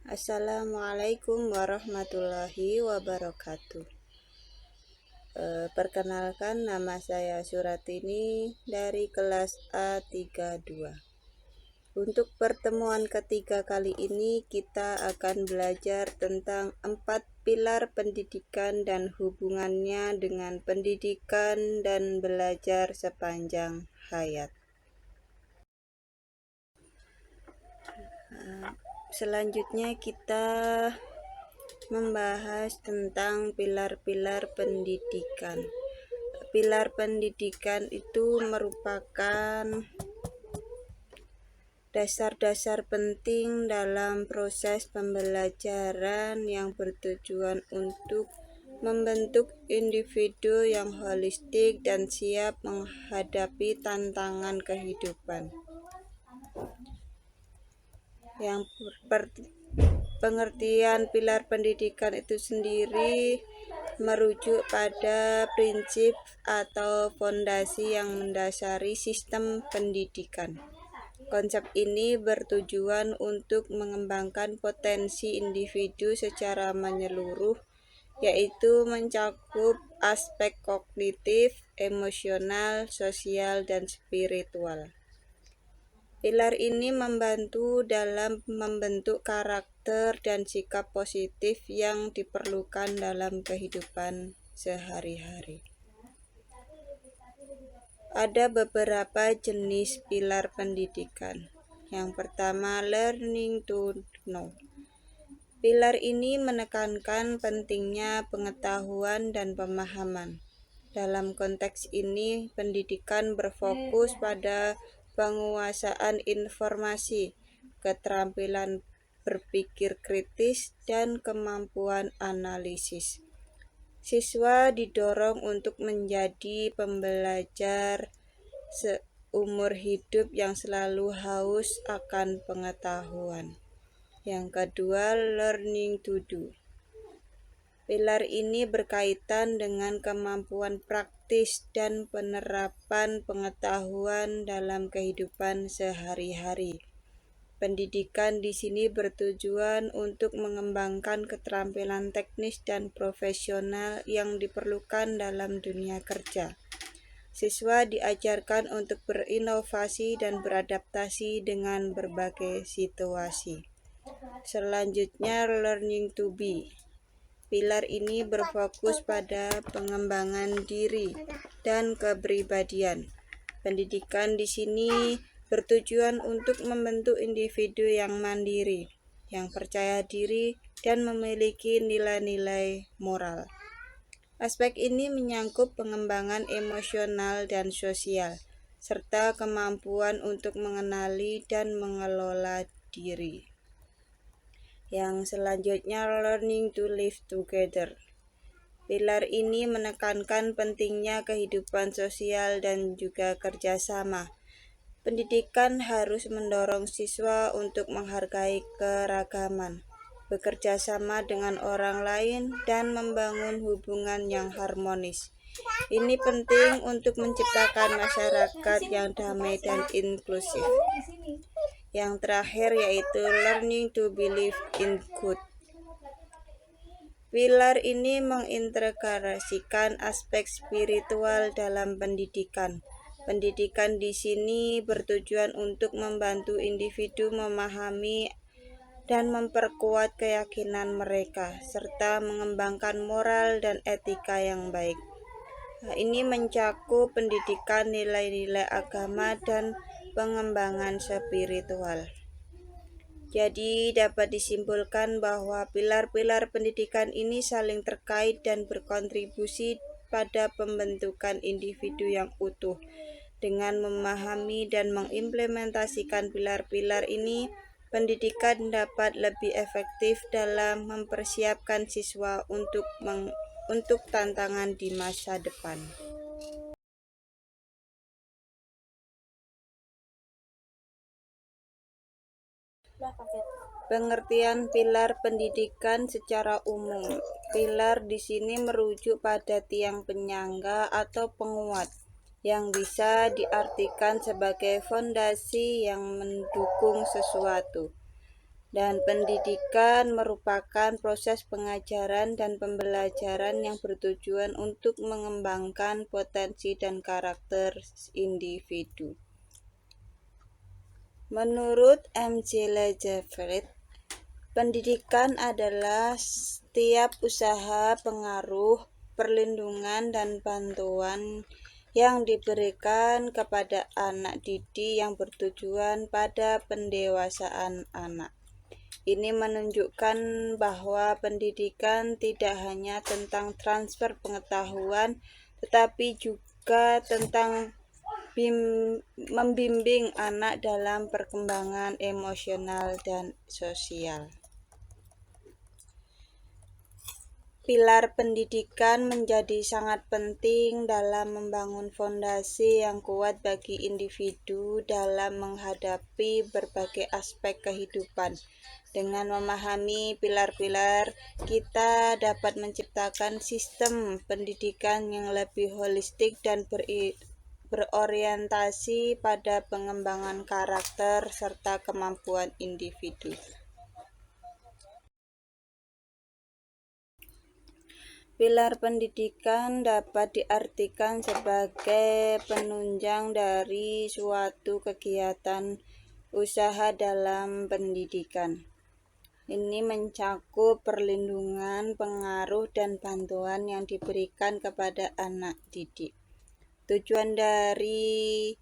Assalamualaikum warahmatullahi wabarakatuh. Perkenalkan, nama saya Suratini dari kelas A32. Untuk pertemuan ketiga kali ini kita akan belajar tentang 4 pilar pendidikan dan hubungannya dengan pendidikan dan belajar sepanjang hayat. Selanjutnya kita membahas tentang pilar-pilar pendidikan. Pilar pendidikan itu merupakan dasar-dasar penting dalam proses pembelajaran yang bertujuan untuk membentuk individu yang holistik dan siap menghadapi tantangan kehidupan. Yang pengertian pilar pendidikan itu sendiri merujuk pada prinsip atau fondasi yang mendasari sistem pendidikan. Konsep ini bertujuan untuk mengembangkan potensi individu secara menyeluruh, yaitu mencakup aspek kognitif, emosional, sosial, dan spiritual. Pilar ini membantu dalam membentuk karakter dan sikap positif yang diperlukan dalam kehidupan sehari-hari. Ada beberapa jenis pilar pendidikan. Yang pertama, learning to know. Pilar ini menekankan pentingnya pengetahuan dan pemahaman. Dalam konteks ini, pendidikan berfokus pada penguasaan informasi, keterampilan berpikir kritis, dan kemampuan analisis. Siswa didorong untuk menjadi pembelajar seumur hidup yang selalu haus akan pengetahuan. Yang kedua, learning to do. Pilar ini berkaitan dengan kemampuan praktis dan penerapan pengetahuan dalam kehidupan sehari-hari. Pendidikan di sini bertujuan untuk mengembangkan keterampilan teknis dan profesional yang diperlukan dalam dunia kerja. Siswa diajarkan untuk berinovasi dan beradaptasi dengan berbagai situasi. Selanjutnya, learning to be. Pilar ini berfokus pada pengembangan diri dan kepribadian. Pendidikan di sini bertujuan untuk membentuk individu yang mandiri, yang percaya diri, dan memiliki nilai-nilai moral. Aspek ini menyangkut pengembangan emosional dan sosial, serta kemampuan untuk mengenali dan mengelola diri. Yang selanjutnya, learning to live together. Pilar ini menekankan pentingnya kehidupan sosial dan juga kerjasama. Pendidikan harus mendorong siswa untuk menghargai keragaman, bekerja sama dengan orang lain, dan membangun hubungan yang harmonis. Ini penting untuk menciptakan masyarakat yang damai dan inklusif. Yang terakhir yaitu learning to believe in good. Pilar ini mengintegrasikan aspek spiritual dalam pendidikan. Pendidikan di sini bertujuan untuk membantu individu memahami dan memperkuat keyakinan mereka, serta mengembangkan moral dan etika yang baik. Ini mencakup pendidikan nilai-nilai agama dan pengembangan spiritual. Jadi dapat disimpulkan bahwa pilar-pilar pendidikan ini saling terkait dan berkontribusi pada pembentukan individu yang utuh. Dengan memahami dan mengimplementasikan pilar-pilar ini, pendidikan dapat lebih efektif dalam mempersiapkan siswa untuk tantangan di masa depan. Pengertian pilar pendidikan secara umum. Pilar di sini merujuk pada tiang penyangga atau penguat yang bisa diartikan sebagai fondasi yang mendukung sesuatu. Dan pendidikan merupakan proses pengajaran dan pembelajaran yang bertujuan untuk mengembangkan potensi dan karakter individu. Menurut M.J. Lejavret, pendidikan adalah setiap usaha, pengaruh, perlindungan, dan bantuan yang diberikan kepada anak didik yang bertujuan pada pendewasaan anak. Ini menunjukkan bahwa pendidikan tidak hanya tentang transfer pengetahuan, tetapi juga tentang membimbing anak dalam perkembangan emosional dan sosial. Pilar pendidikan menjadi sangat penting dalam membangun fondasi yang kuat bagi individu dalam menghadapi berbagai aspek kehidupan. Dengan memahami pilar-pilar, kita dapat menciptakan sistem pendidikan yang lebih holistik dan berorientasi pada pengembangan karakter serta kemampuan individu. Pilar pendidikan dapat diartikan sebagai penunjang dari suatu kegiatan usaha dalam pendidikan. Ini mencakup perlindungan, pengaruh, dan bantuan yang diberikan kepada anak didik. Tujuan dari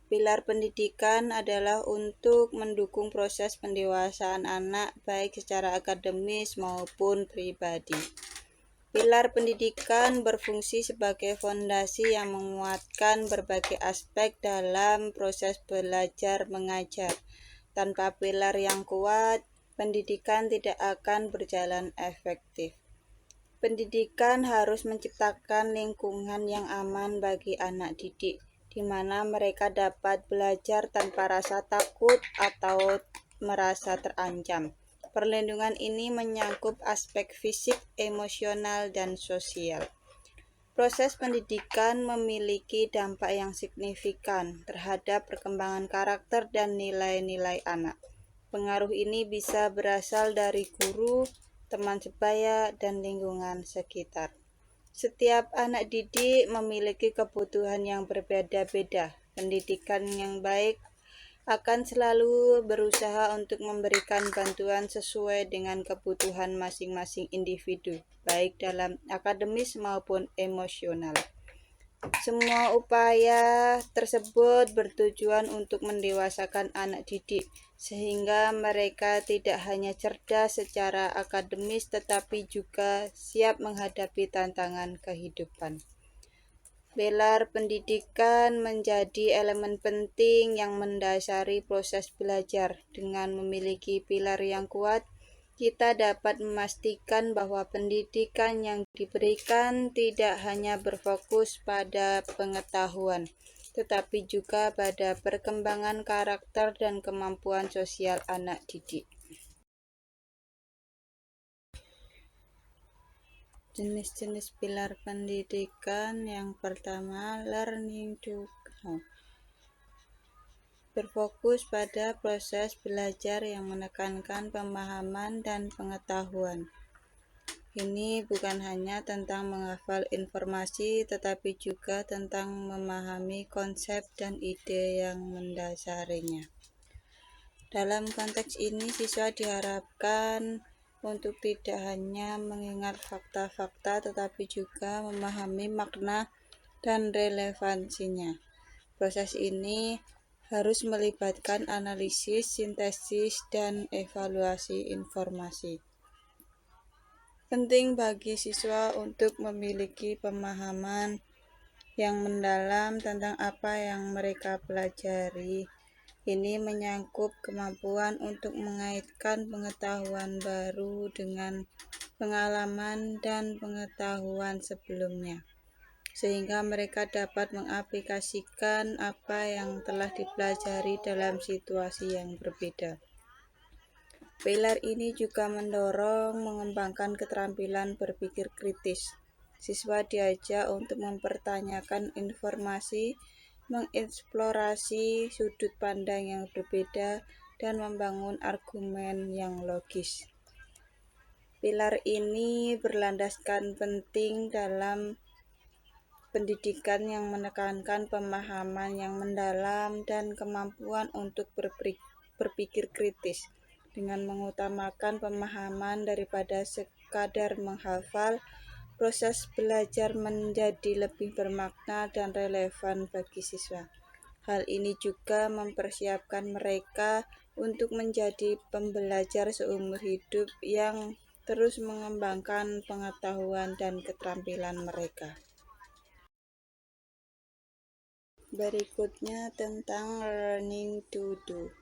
pilar pendidikan adalah untuk mendukung proses pendewasaan anak baik secara akademis maupun pribadi. Pilar pendidikan berfungsi sebagai fondasi yang menguatkan berbagai aspek dalam proses belajar mengajar. Tanpa pilar yang kuat, pendidikan tidak akan berjalan efektif. Pendidikan harus menciptakan lingkungan yang aman bagi anak didik, di mana mereka dapat belajar tanpa rasa takut atau merasa terancam. Perlindungan ini menyangkut aspek fisik, emosional, dan sosial. Proses pendidikan memiliki dampak yang signifikan terhadap perkembangan karakter dan nilai-nilai anak. Pengaruh ini bisa berasal dari guru, teman sebaya, dan lingkungan sekitar. Setiap anak didik memiliki kebutuhan yang berbeda-beda. Pendidikan yang baik akan selalu berusaha untuk memberikan bantuan sesuai dengan kebutuhan masing-masing individu, baik dalam akademis maupun emosional. Semua upaya tersebut bertujuan untuk mendewasakan anak didik, sehingga mereka tidak hanya cerdas secara akademis tetapi juga siap menghadapi tantangan kehidupan. Pilar pendidikan menjadi elemen penting yang mendasari proses belajar. Dengan memiliki pilar yang kuat, kita dapat memastikan bahwa pendidikan yang diberikan tidak hanya berfokus pada pengetahuan, tetapi juga pada perkembangan karakter dan kemampuan sosial anak didik. Jenis-jenis pilar pendidikan yang pertama, learning to know. Berfokus pada proses belajar yang menekankan pemahaman dan pengetahuan. Ini bukan hanya tentang menghafal informasi, tetapi juga tentang memahami konsep dan ide yang mendasarinya. Dalam konteks ini, siswa diharapkan untuk tidak hanya mengingat fakta-fakta, tetapi juga memahami makna dan relevansinya. Proses ini harus melibatkan analisis, sintesis, dan evaluasi informasi. Penting bagi siswa untuk memiliki pemahaman yang mendalam tentang apa yang mereka pelajari. Ini menyangkut kemampuan untuk mengaitkan pengetahuan baru dengan pengalaman dan pengetahuan sebelumnya, sehingga mereka dapat mengaplikasikan apa yang telah dipelajari dalam situasi yang berbeda. Pilar ini juga mendorong mengembangkan keterampilan berpikir kritis. Siswa diajak untuk mempertanyakan informasi, mengeksplorasi sudut pandang yang berbeda, dan membangun argumen yang logis. Pilar ini berlandaskan penting dalam pendidikan yang menekankan pemahaman yang mendalam dan kemampuan untuk berpikir kritis, dengan mengutamakan pemahaman daripada sekadar menghafal. Proses belajar menjadi lebih bermakna dan relevan bagi siswa. Hal ini juga mempersiapkan mereka untuk menjadi pembelajar seumur hidup yang terus mengembangkan pengetahuan dan keterampilan mereka. Berikutnya tentang learning to do.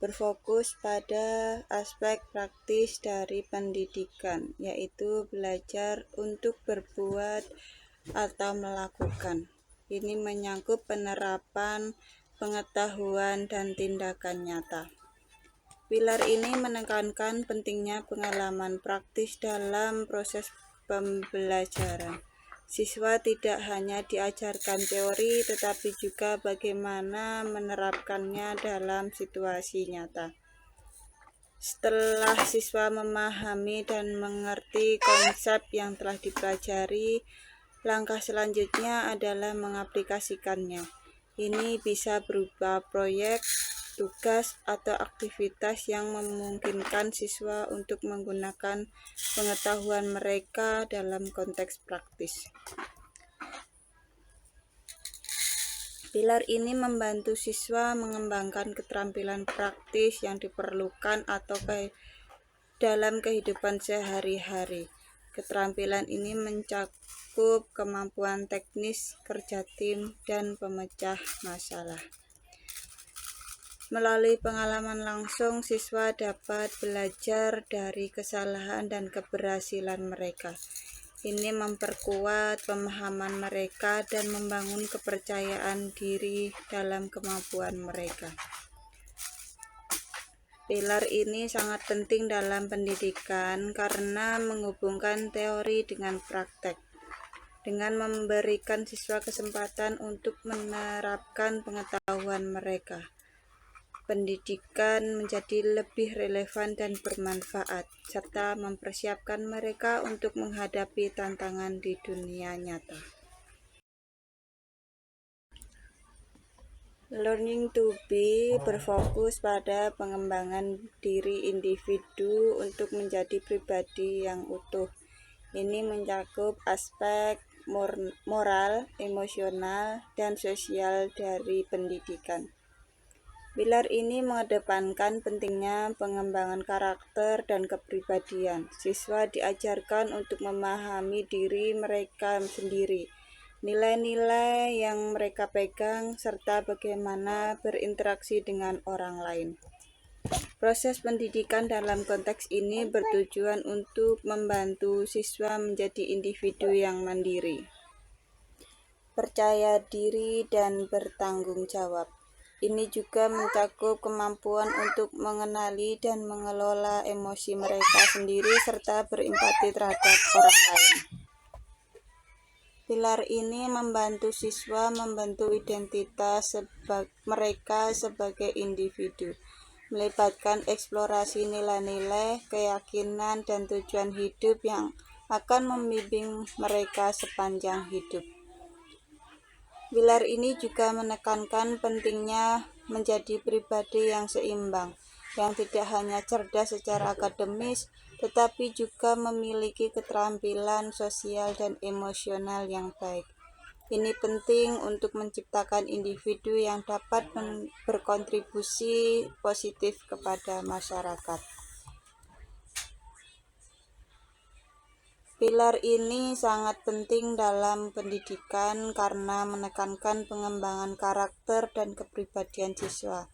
Berfokus pada aspek praktis dari pendidikan, yaitu belajar untuk berbuat atau melakukan. Ini menyangkut penerapan pengetahuan dan tindakan nyata. Pilar ini menekankan pentingnya pengalaman praktis dalam proses pembelajaran. Siswa tidak hanya diajarkan teori, tetapi juga bagaimana menerapkannya dalam situasi nyata. Setelah siswa memahami dan mengerti konsep yang telah dipelajari, langkah selanjutnya adalah mengaplikasikannya. Ini bisa berupa proyek, tugas, atau aktivitas yang memungkinkan siswa untuk menggunakan pengetahuan mereka dalam konteks praktis. Pilar ini membantu siswa mengembangkan keterampilan praktis yang diperlukan atau dalam kehidupan sehari-hari. Keterampilan ini mencakup kemampuan teknis, kerja tim, dan pemecah masalah. Melalui pengalaman langsung, siswa dapat belajar dari kesalahan dan keberhasilan mereka. Ini memperkuat pemahaman mereka dan membangun kepercayaan diri dalam kemampuan mereka. Pilar ini sangat penting dalam pendidikan karena menghubungkan teori dengan praktek. Dengan memberikan siswa kesempatan untuk menerapkan pengetahuan mereka, pendidikan menjadi lebih relevan dan bermanfaat, serta mempersiapkan mereka untuk menghadapi tantangan di dunia nyata. Learning to be berfokus pada pengembangan diri individu untuk menjadi pribadi yang utuh. Ini mencakup aspek moral, emosional, dan sosial dari pendidikan. Pilar ini mengedepankan pentingnya pengembangan karakter dan kepribadian. Siswa diajarkan untuk memahami diri mereka sendiri, nilai-nilai yang mereka pegang, serta bagaimana berinteraksi dengan orang lain. Proses pendidikan dalam konteks ini bertujuan untuk membantu siswa menjadi individu yang mandiri, percaya diri, dan bertanggung jawab. Ini juga mencakup kemampuan untuk mengenali dan mengelola emosi mereka sendiri serta berempati terhadap orang lain. Pilar ini membantu siswa membentuk identitas mereka sebagai individu, melibatkan eksplorasi nilai-nilai, keyakinan, dan tujuan hidup yang akan membimbing mereka sepanjang hidup. Pilar ini juga menekankan pentingnya menjadi pribadi yang seimbang, yang tidak hanya cerdas secara akademis, tetapi juga memiliki keterampilan sosial dan emosional yang baik. Ini penting untuk menciptakan individu yang dapat berkontribusi positif kepada masyarakat. Pilar ini sangat penting dalam pendidikan karena menekankan pengembangan karakter dan kepribadian siswa.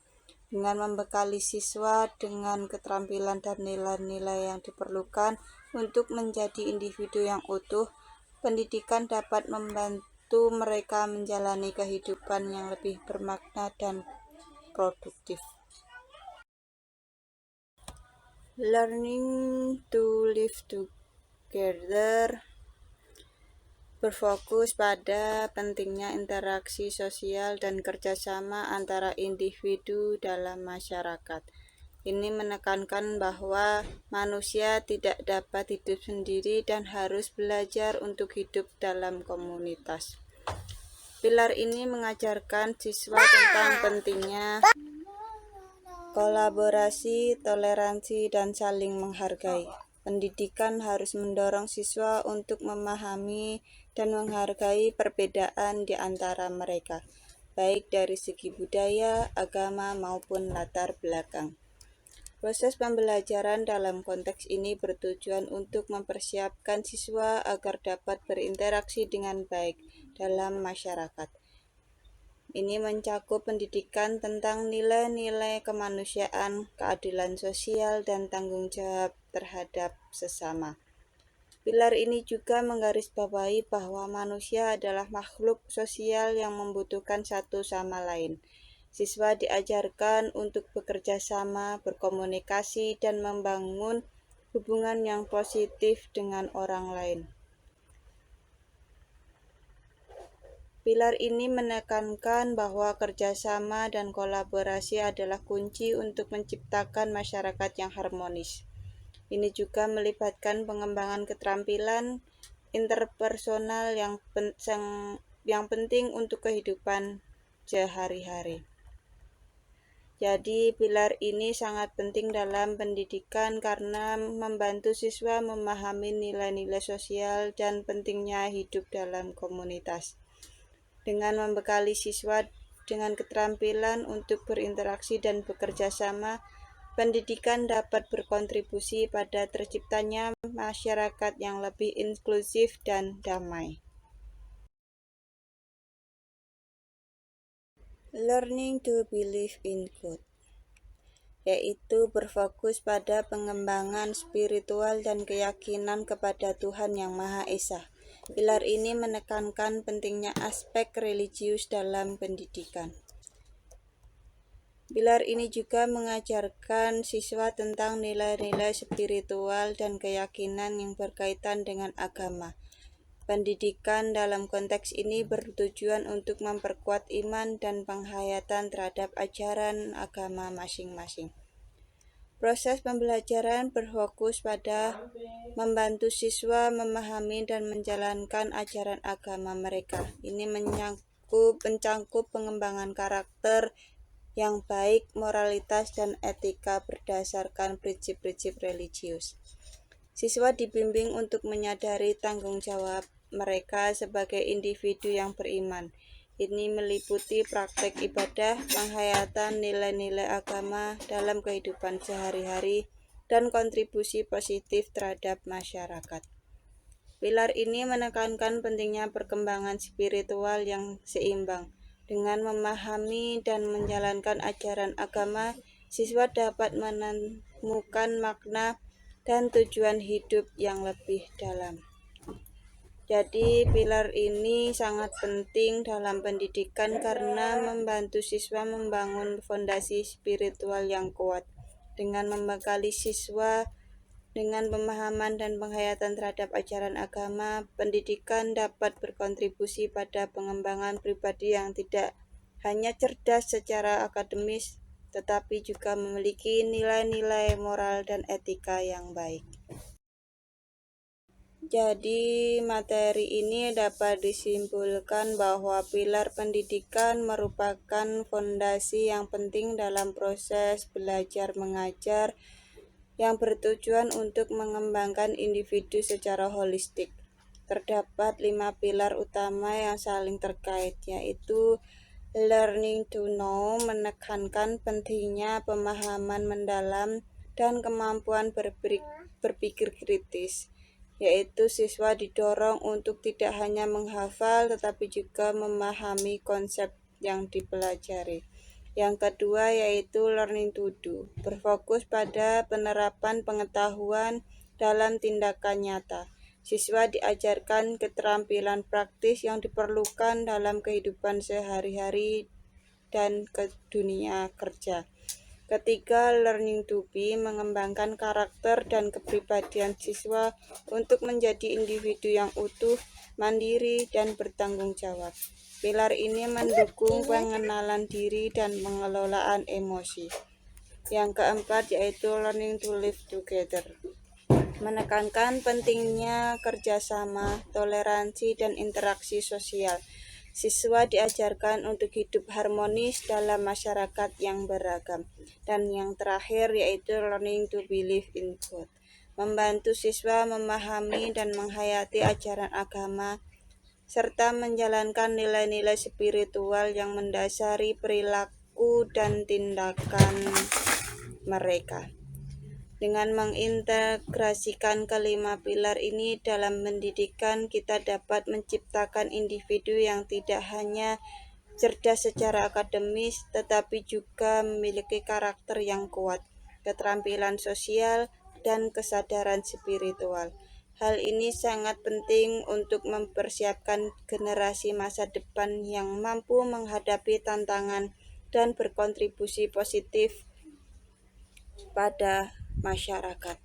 Dengan membekali siswa dengan keterampilan dan nilai-nilai yang diperlukan untuk menjadi individu yang utuh, pendidikan dapat membantu mereka menjalani kehidupan yang lebih bermakna dan produktif. Learning to live together berfokus pada pentingnya interaksi sosial dan kerjasama antara individu dalam masyarakat. Ini menekankan bahwa manusia tidak dapat hidup sendiri dan harus belajar untuk hidup dalam komunitas. Pilar ini mengajarkan siswa tentang pentingnya kolaborasi, toleransi, dan saling menghargai. Pendidikan harus mendorong siswa untuk memahami dan menghargai perbedaan di antara mereka, baik dari segi budaya, agama, maupun latar belakang. Proses pembelajaran dalam konteks ini bertujuan untuk mempersiapkan siswa agar dapat berinteraksi dengan baik dalam masyarakat. Ini mencakup pendidikan tentang nilai-nilai kemanusiaan, keadilan sosial, dan tanggung jawab terhadap sesama. Pilar ini juga menggarisbawahi bahwa manusia adalah makhluk sosial yang membutuhkan satu sama lain. Siswa diajarkan untuk bekerja sama, berkomunikasi, dan membangun hubungan yang positif dengan orang lain. Pilar ini menekankan bahwa kerjasama dan kolaborasi adalah kunci untuk menciptakan masyarakat yang harmonis. Ini juga melibatkan pengembangan keterampilan interpersonal yang penting untuk kehidupan sehari-hari. Jadi, pilar ini sangat penting dalam pendidikan karena membantu siswa memahami nilai-nilai sosial dan pentingnya hidup dalam komunitas. Dengan membekali siswa dengan keterampilan untuk berinteraksi dan bekerja sama, pendidikan dapat berkontribusi pada terciptanya masyarakat yang lebih inklusif dan damai. Learning to believe in God, yaitu berfokus pada pengembangan spiritual dan keyakinan kepada Tuhan Yang Maha Esa. Pilar ini menekankan pentingnya aspek religius dalam pendidikan. Pilar ini juga mengajarkan siswa tentang nilai-nilai spiritual dan keyakinan yang berkaitan dengan agama. Pendidikan dalam konteks ini bertujuan untuk memperkuat iman dan penghayatan terhadap ajaran agama masing-masing. Proses pembelajaran berfokus pada membantu siswa memahami dan menjalankan ajaran agama mereka. Ini mencangkup pengembangan karakter yang baik, moralitas, dan etika berdasarkan prinsip-prinsip religius. Siswa dibimbing untuk menyadari tanggung jawab mereka sebagai individu yang beriman. Ini meliputi praktek ibadah, penghayatan nilai-nilai agama dalam kehidupan sehari-hari, dan kontribusi positif terhadap masyarakat. Pilar ini menekankan pentingnya perkembangan spiritual yang seimbang. Dengan memahami dan menjalankan ajaran agama, siswa dapat menemukan makna dan tujuan hidup yang lebih dalam. Jadi, pilar ini sangat penting dalam pendidikan karena membantu siswa membangun fondasi spiritual yang kuat. Dengan membekali siswa dengan pemahaman dan penghayatan terhadap ajaran agama, pendidikan dapat berkontribusi pada pengembangan pribadi yang tidak hanya cerdas secara akademis, tetapi juga memiliki nilai-nilai moral dan etika yang baik. Jadi, materi ini dapat disimpulkan bahwa pilar pendidikan merupakan fondasi yang penting dalam proses belajar mengajar yang bertujuan untuk mengembangkan individu secara holistik. Terdapat 5 pilar utama yang saling terkait, yaitu learning to know, menekankan pentingnya pemahaman mendalam dan kemampuan berpikir kritis, yaitu siswa didorong untuk tidak hanya menghafal tetapi juga memahami konsep yang dipelajari. Yang kedua yaitu learning to do, berfokus pada penerapan pengetahuan dalam tindakan nyata. Siswa diajarkan keterampilan praktis yang diperlukan dalam kehidupan sehari-hari dan ke dunia kerja. Ketiga, learning to be mengembangkan karakter dan kepribadian siswa untuk menjadi individu yang utuh, mandiri, dan bertanggung jawab. Pilar ini mendukung pengenalan diri dan pengelolaan emosi. Yang keempat yaitu learning to live together, menekankan pentingnya kerjasama, toleransi, dan interaksi sosial. Siswa diajarkan untuk hidup harmonis dalam masyarakat yang beragam. Dan yang terakhir yaitu learning to believe in God, membantu siswa memahami dan menghayati ajaran agama, serta menjalankan nilai-nilai spiritual yang mendasari perilaku dan tindakan mereka. Dengan mengintegrasikan kelima pilar ini dalam pendidikan, kita dapat menciptakan individu yang tidak hanya cerdas secara akademis, tetapi juga memiliki karakter yang kuat, keterampilan sosial, dan kesadaran spiritual. Hal ini sangat penting untuk mempersiapkan generasi masa depan yang mampu menghadapi tantangan dan berkontribusi positif pada masyarakat.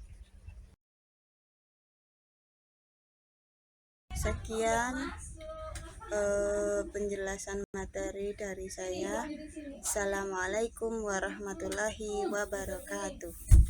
Sekian penjelasan materi dari saya. Assalamualaikum warahmatullahi wabarakatuh.